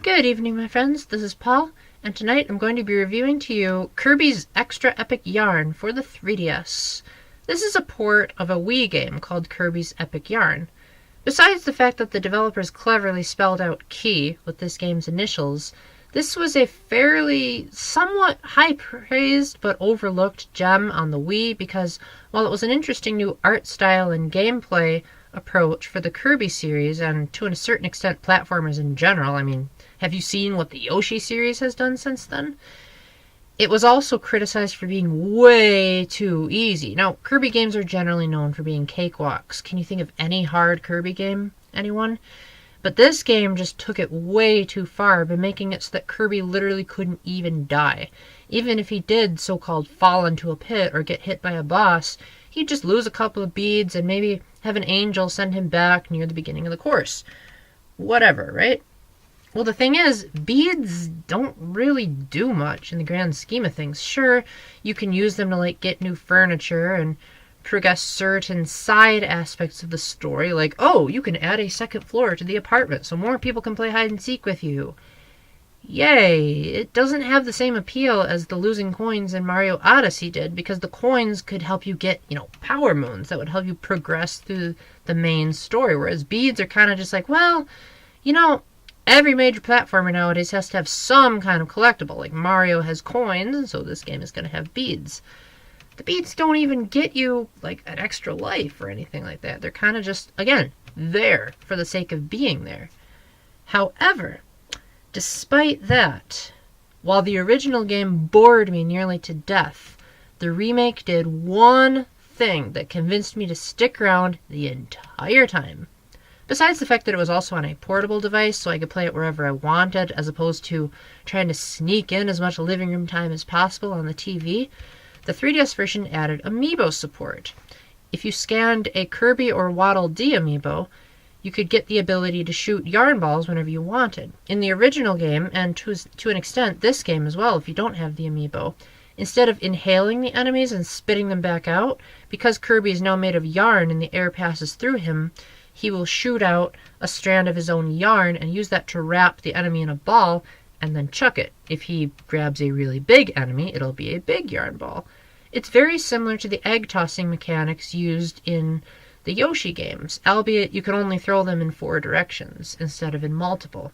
Good evening, my friends. This is Paul, and tonight I'm going to be reviewing to you Kirby's Extra Epic Yarn for the 3DS. This is a port of a Wii game called Kirby's Epic Yarn. Besides the fact that the developers cleverly spelled out Key with this game's initials, this was a fairly somewhat high-praised but overlooked gem on the Wii because while it was an interesting new art style and gameplay approach for the Kirby series, and to a certain extent platformers in general, have you seen what the Yoshi series has done since then? It was also criticized for being way too easy. Now, Kirby games are generally known for being cakewalks. Can you think of any hard Kirby game? Anyone? But this game just took it way too far by making it so that Kirby literally couldn't even die. Even if he did so-called fall into a pit or get hit by a boss, he'd just lose a couple of beads and maybe have an angel send him back near the beginning of the course. Whatever, right? Well, the thing is, beads don't really do much in the grand scheme of things. Sure, you can use them to, get new furniture and progress certain side aspects of the story, like, oh, you can add a second floor to the apartment so more people can play hide and seek with you. Yay! It doesn't have the same appeal as the losing coins in Mario Odyssey did, because the coins could help you get, power moons that would help you progress through the main story, whereas beads are kind of just like, well, every major platformer nowadays has to have some kind of collectible. Like Mario has coins, so this game is going to have beads. The beads don't even get you, an extra life or anything like that. They're kind of just, again, there for the sake of being there. However, despite that, while the original game bored me nearly to death, the remake did one thing that convinced me to stick around the entire time. Besides the fact that it was also on a portable device, so I could play it wherever I wanted, as opposed to trying to sneak in as much living room time as possible on the TV, the 3DS version added Amiibo support. If you scanned a Kirby or Waddle Dee Amiibo, you could get the ability to shoot yarn balls whenever you wanted. In the original game, and to an extent this game as well if you don't have the Amiibo, instead of inhaling the enemies and spitting them back out, because Kirby is now made of yarn and the air passes through him, he will shoot out a strand of his own yarn and use that to wrap the enemy in a ball and then chuck it. If he grabs a really big enemy, it'll be a big yarn ball. It's very similar to the egg tossing mechanics used in the Yoshi games, albeit you can only throw them in 4 directions instead of in multiple.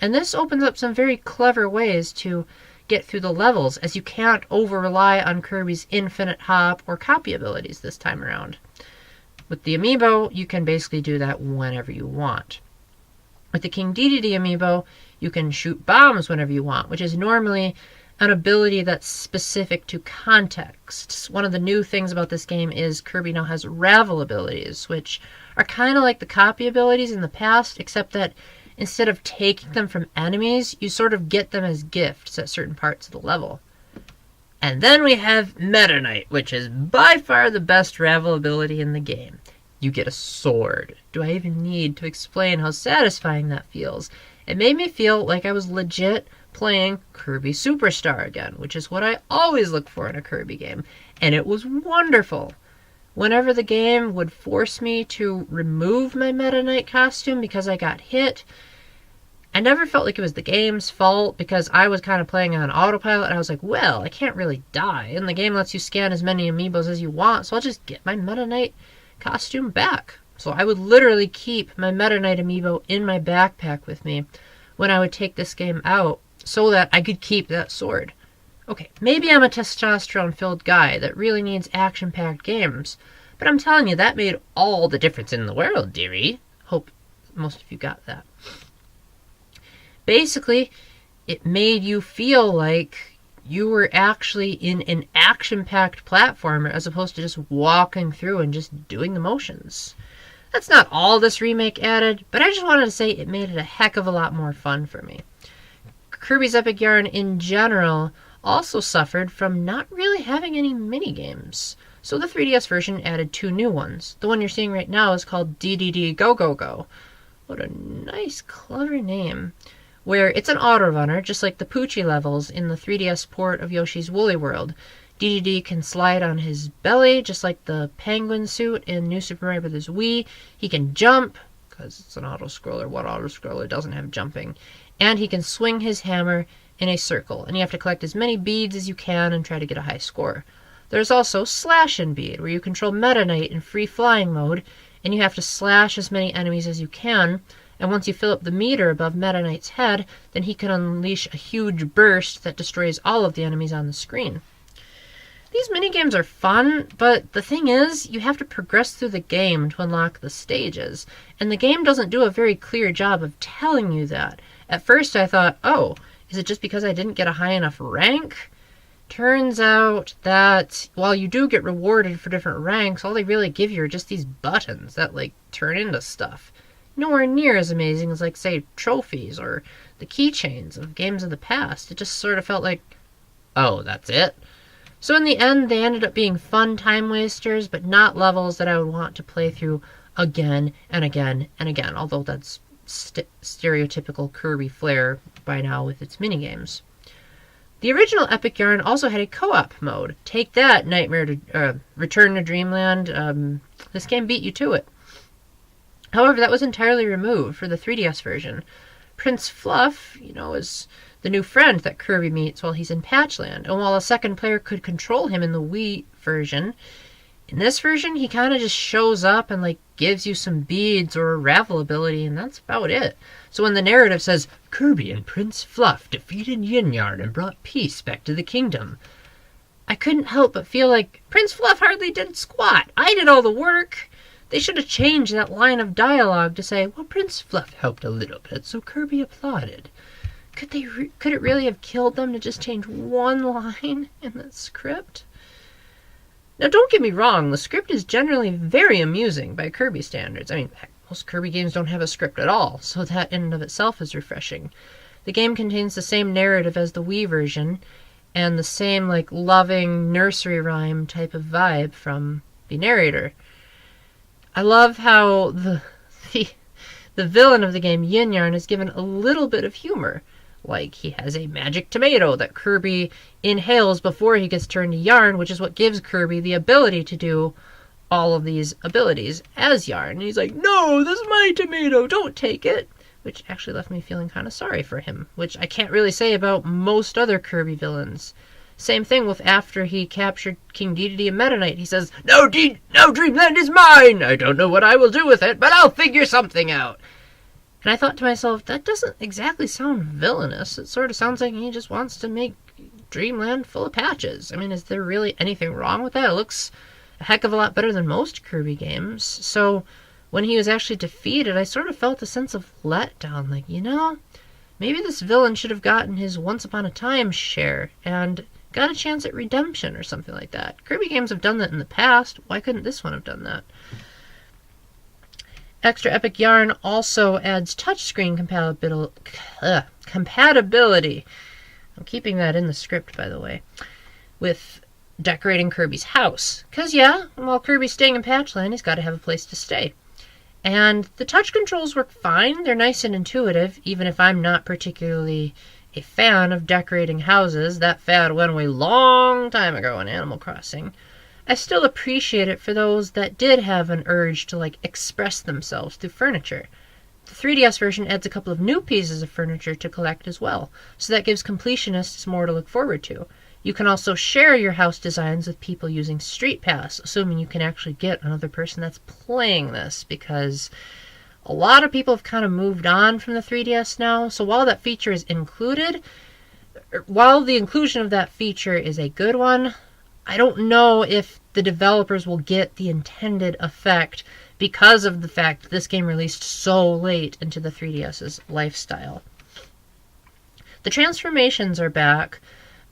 And this opens up some very clever ways to get through the levels, as you can't over-rely on Kirby's infinite hop or copy abilities this time around. With the Amiibo, you can basically do that whenever you want. With the King DDD Amiibo, you can shoot bombs whenever you want, which is normally an ability that's specific to context. One of the new things about this game is Kirby now has Ravel Abilities, which are kind of like the copy abilities in the past, except that instead of taking them from enemies, you sort of get them as gifts at certain parts of the level. And then we have Meta Knight, which is by far the best Ravel ability in the game. You get a sword. Do I even need to explain how satisfying that feels? It made me feel like I was legit playing Kirby Superstar again, which is what I always look for in a Kirby game. And it was wonderful. Whenever the game would force me to remove my Meta Knight costume because I got hit, I never felt like it was the game's fault because I was kind of playing on autopilot and I was like, well, I can't really die. And the game lets you scan as many Amiibos as you want, so I'll just get my Meta Knight costume back. So I would literally keep my Meta Knight Amiibo in my backpack with me when I would take this game out so that I could keep that sword. Okay, maybe I'm a testosterone-filled guy that really needs action-packed games, but I'm telling you, that made all the difference in the world, dearie. Hope most of you got that. Basically, it made you feel like you were actually in an action-packed platformer as opposed to just walking through and just doing the motions. That's not all this remake added, but I just wanted to say it made it a heck of a lot more fun for me. Kirby's Epic Yarn in general also suffered from not really having any minigames. So the 3DS version added 2 new ones. The one you're seeing right now is called DDD GoGo. What a nice, clever name. Where it's an autorunner, just like the Poochie levels in the 3DS port of Yoshi's Woolly World. DDD can slide on his belly, just like the penguin suit in New Super Mario Bros. Wii. He can jump, because it's an auto-scroller. What auto-scroller doesn't have jumping? and he can swing his hammer in a circle, and you have to collect as many beads as you can and try to get a high score. There's also Slash and Bead, where you control Meta Knight in free flying mode, and you have to slash as many enemies as you can, and once you fill up the meter above Meta Knight's head, then he can unleash a huge burst that destroys all of the enemies on the screen. These minigames are fun, but the thing is, you have to progress through the game to unlock the stages, and the game doesn't do a very clear job of telling you that. At first I thought, oh, is it just because I didn't get a high enough rank? Turns out that while you do get rewarded for different ranks, all they really give you are just these buttons that, turn into stuff. Nowhere near as amazing as, say, trophies or the keychains of games of the past. It just sort of felt like, oh, that's it? So in the end, they ended up being fun time wasters, but not levels that I would want to play through again and again and again, although that's stereotypical Kirby flair by now with its minigames. The original Epic Yarn also had a co-op mode. Take that, Return to Dreamland. This game beat you to it. However, that was entirely removed for the 3DS version. Prince Fluff, is the new friend that Kirby meets while he's in Patchland, and while a second player could control him in the Wii version, in this version he kind of just shows up and gives you some beads or a Ravel ability, and that's about it. So when the narrative says, Kirby and Prince Fluff defeated Yin Yarn and brought peace back to the kingdom, I couldn't help but feel like Prince Fluff hardly did squat. I did all the work. They should have changed that line of dialogue to say, well, Prince Fluff helped a little bit, so Kirby applauded. Could it really have killed them to just change one line in the script? Now, don't get me wrong, the script is generally very amusing by Kirby standards. I mean, heck, most Kirby games don't have a script at all, so that in and of itself is refreshing. The game contains the same narrative as the Wii version, and the same, loving nursery rhyme type of vibe from the narrator. I love how the villain of the game, Yin Yarn, is given a little bit of humor. He has a magic tomato that Kirby inhales before he gets turned to Yarn, which is what gives Kirby the ability to do all of these abilities as Yarn. And he's like, no, this is my tomato, don't take it. Which actually left me feeling kind of sorry for him, which I can't really say about most other Kirby villains. Same thing with after he captured King DDD and Meta Knight. He says, no, Dreamland is mine! I don't know what I will do with it, but I'll figure something out. And I thought to myself, that doesn't exactly sound villainous. It sort of sounds like he just wants to make Dreamland full of patches. I mean, is there really anything wrong with that? It looks a heck of a lot better than most Kirby games. So when he was actually defeated, I sort of felt a sense of letdown. Maybe this villain should have gotten his Once Upon a Time share and got a chance at redemption or something like that. Kirby games have done that in the past. Why couldn't this one have done that? Extra Epic Yarn also adds touchscreen compatibility. I'm keeping that in the script, by the way, with decorating Kirby's house. Because, while Kirby's staying in Patchland, he's got to have a place to stay. And the touch controls work fine. They're nice and intuitive, even if I'm not particularly a fan of decorating houses. That fad went away a long time ago in Animal Crossing. I still appreciate it for those that did have an urge to express themselves through furniture. The 3DS version adds a couple of new pieces of furniture to collect as well, so that gives completionists more to look forward to. You can also share your house designs with people using Street Pass, assuming you can actually get another person that's playing this, because a lot of people have kind of moved on from the 3DS now, so while that feature is included, while the inclusion of that feature is a good one, I don't know if the developers will get the intended effect because of the fact that this game released so late into the 3DS's lifestyle. The transformations are back,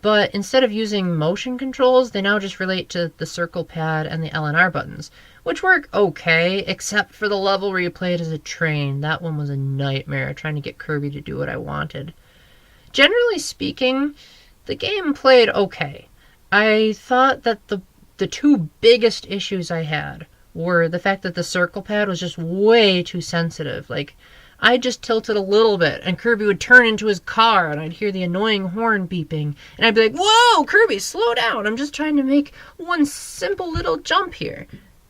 but instead of using motion controls, they now just relate to the circle pad and the LNR buttons, which work okay, except for the level where you play it as a train. That one was a nightmare, trying to get Kirby to do what I wanted. Generally speaking, the game played okay. I thought that the two biggest issues I had were the fact that the circle pad was just way too sensitive. I just tilted a little bit, and Kirby would turn into his car, and I'd hear the annoying horn beeping, and I'd be like, whoa, Kirby, slow down, I'm just trying to make one simple little jump here.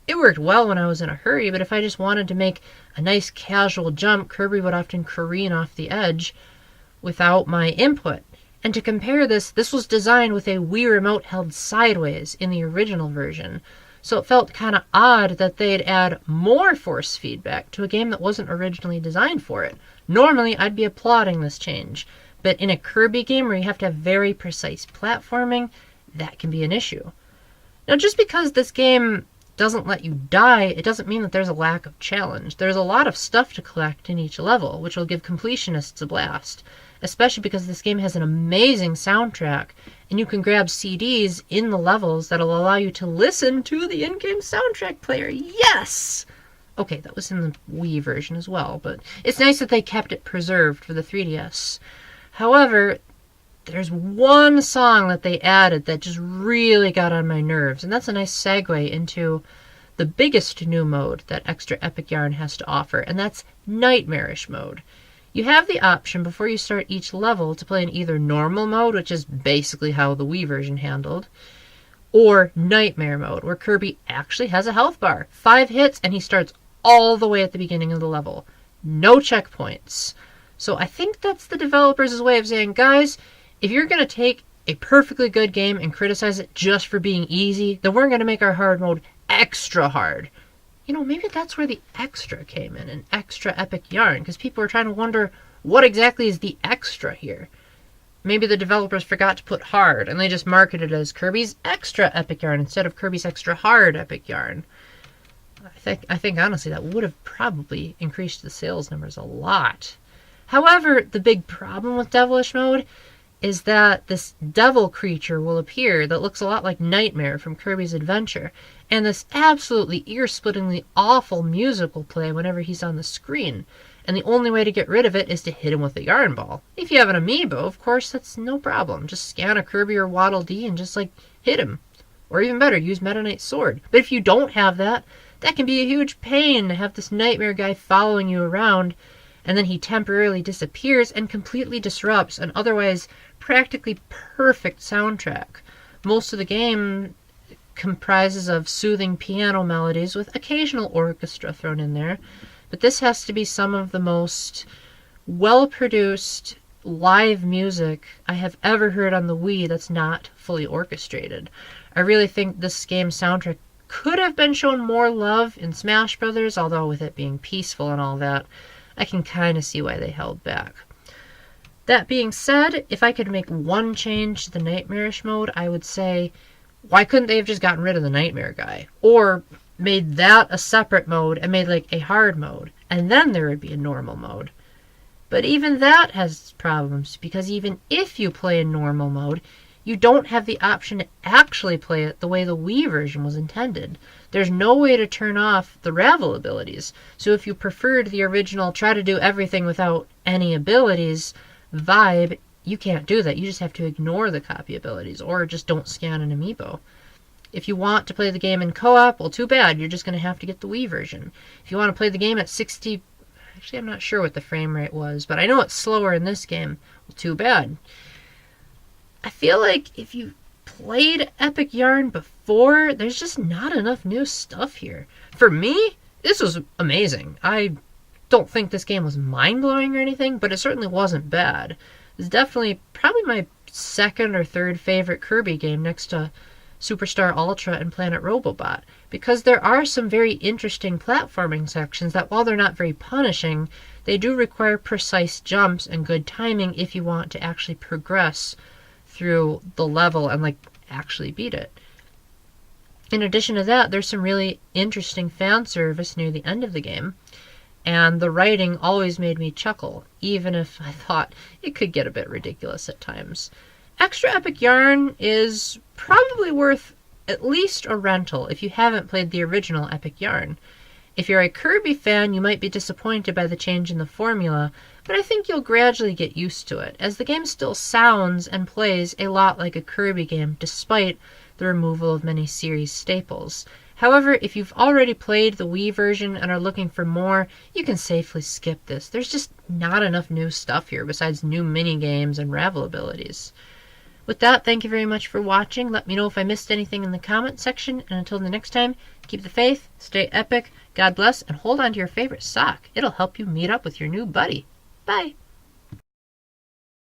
It worked well when I was in a hurry, but if I just wanted to make a nice casual jump, Kirby would often careen off the edge, without my input. And to compare this was designed with a Wii remote held sideways in the original version. So it felt kind of odd that they'd add more force feedback to a game that wasn't originally designed for it. Normally, I'd be applauding this change, but in a Kirby game where you have to have very precise platforming, that can be an issue. Now, just because this game doesn't let you die, it doesn't mean that there's a lack of challenge. There's a lot of stuff to collect in each level, which will give completionists a blast, especially because this game has an amazing soundtrack, and you can grab CDs in the levels that'll allow you to listen to the in-game soundtrack player. Yes! Okay, that was in the Wii version as well, but it's nice that they kept it preserved for the 3DS. However, there's one song that they added that just really got on my nerves, and that's a nice segue into the biggest new mode that Extra Epic Yarn has to offer, and that's Nightmarish mode. You have the option before you start each level to play in either normal mode, which is basically how the Wii version handled, or Nightmare mode, where Kirby actually has a health bar. 5 hits, and he starts all the way at the beginning of the level. No checkpoints. So I think that's the developers' way of saying, guys, if you're going to take a perfectly good game and criticize it just for being easy, then we're going to make our hard mode extra hard. You know, maybe that's where the extra came in, an Extra Epic Yarn, because people are trying to wonder, what exactly is the extra here? Maybe the developers forgot to put hard, and they just marketed it as Kirby's Extra Epic Yarn instead of Kirby's Extra Hard Epic Yarn. I think honestly that would have probably increased the sales numbers a lot. However, the big problem with Devilish mode is that this devil creature will appear that looks a lot like Nightmare from Kirby's Adventure, and this absolutely ear-splittingly awful musical play whenever he's on the screen. And the only way to get rid of it is to hit him with a yarn ball. If you have an Amiibo, of course, that's no problem. Just scan a Kirby or Waddle Dee and just, hit him. Or even better, use Meta Knight's sword. But if you don't have that, that can be a huge pain to have this Nightmare guy following you around, and then he temporarily disappears and completely disrupts an otherwise practically perfect soundtrack. Most of the game comprises of soothing piano melodies with occasional orchestra thrown in there, but this has to be some of the most well-produced live music I have ever heard on the Wii that's not fully orchestrated. I really think this game's soundtrack could have been shown more love in Smash Brothers, although with it being peaceful and all that, I can kind of see why they held back. That being said, if I could make one change to the Nightmarish mode, I would say, why couldn't they have just gotten rid of the Nightmare guy? Or made that a separate mode and made a hard mode, and then there would be a normal mode. But even that has problems, because even if you play in normal mode, you don't have the option to actually play it the way the Wii version was intended. There's no way to turn off the Ravel abilities, so if you preferred the original try to do everything without any abilities vibe, you can't do that. You just have to ignore the copy abilities, or just don't scan an Amiibo. If you want to play the game in co-op, well, too bad. You're just going to have to get the Wii version. If you want to play the game at 60... Actually, I'm not sure what the frame rate was, but I know it's slower in this game. Well, too bad. I feel like if you played Epic Yarn before, there's just not enough new stuff here. For me, this was amazing. I don't think this game was mind-blowing or anything, but it certainly wasn't bad. It's definitely probably my second or third favorite Kirby game next to Superstar Ultra and Planet Robobot, because there are some very interesting platforming sections that, while they're not very punishing, they do require precise jumps and good timing if you want to actually progress through the level and actually beat it. In addition to that, there's some really interesting fan service near the end of the game, and the writing always made me chuckle, even if I thought it could get a bit ridiculous at times. Extra Epic Yarn is probably worth at least a rental if you haven't played the original Epic Yarn. If you're a Kirby fan, you might be disappointed by the change in the formula, but I think you'll gradually get used to it, as the game still sounds and plays a lot like a Kirby game, despite the removal of many series staples. However, if you've already played the Wii version and are looking for more, you can safely skip this. There's just not enough new stuff here besides new minigames and Ravel abilities. With that, thank you very much for watching. Let me know if I missed anything in the comment section, and until the next time, keep the faith, stay epic, God bless, and hold on to your favorite sock. It'll help you meet up with your new buddy. Bye!